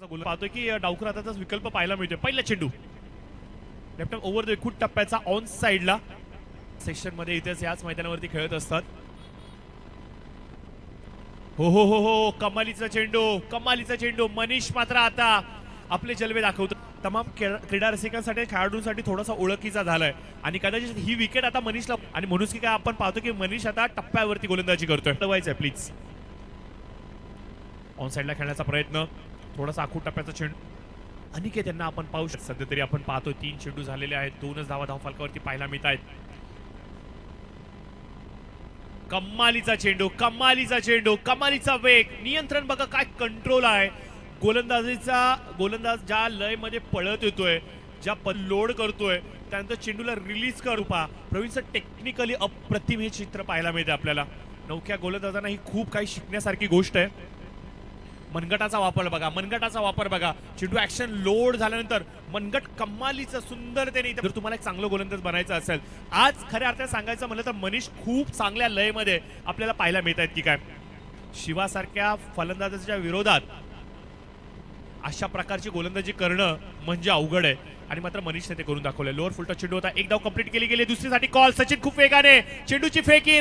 महत्वाचा गोल पाहतोय की डावखुर हाताचाच विकल्प पाहायला मिळतोय. पहिला चेंडू लेफ्ट ओव्हर द खूप टप्प्याचा ऑन साइडला सेक्शन मध्ये इथेच याच मैदानावरती खेळत असतात. हो हो हो हो कमालीचा चेंडू मनीष मात्र आता आपले जलवे दाखवतो. तमाम क्रीडा रसिकांसाठी खेळाडूंसाठी थोडासा ओळखीचा झालाय आणि कदाचित ही विकेट आता मनीषला आणि म्हणूनच की काय आपण पाहतो की मनीष आता टप्प्यावरती गोलंदाजी करतोय. दवायचं प्लीज ऑन साइडला खेळण्याचा प्रयत्न थोडासा आखूड टप्प्याचा चेंडू अनिकेत यांना आपण पाहू शकतो. सध्या तरी आपण पाहतो 3 चेंडू झालेले आहेत, 2च धावा धावफलकावरती पाहायला मिळत आहेत. कमालीचा चेंडू कमालीचा वेग नियंत्रण बघा काय कंट्रोल आहे गोलंदाज ज्या लय मध्ये पळत येतोय ज्या लोड करतोय त्यानंतर चेंडूला रिलीज करू पा प्रवीणचं टेक्निकली अप्रतिम हे चित्र पाहायला मिळते आपल्याला. नवख्या गोलंदाजांना ही खूप काही शिकण्यासारखी गोष्ट आहे. मनगटाचा वापर बघा चेंडू ऍक्शन लोड झाल्यानंतर मनगट कमालीचा सुंदरतेने. जर तुम्हाला एक चांगलं गोलंदाज बनायचं असेल आज खऱ्या अर्थाने सांगायचं म्हणलं तर मनीष खूप चांगल्या लयमध्ये आपल्याला पाहायला मिळत आहेत की काय. शिवासारख्या फलंदाजाच्या विरोधात अशा प्रकारची गोलंदाजी करणं म्हणजे अवघड आहे आणि मात्र मनीषने ते करून दाखवलंय. लोअर फुलटॉस चेंडू होता, एक धाव कंप्लीट केली गेली. दुसरीसाठी कॉल सचिन खूप वेगाने चेंडूची फेकी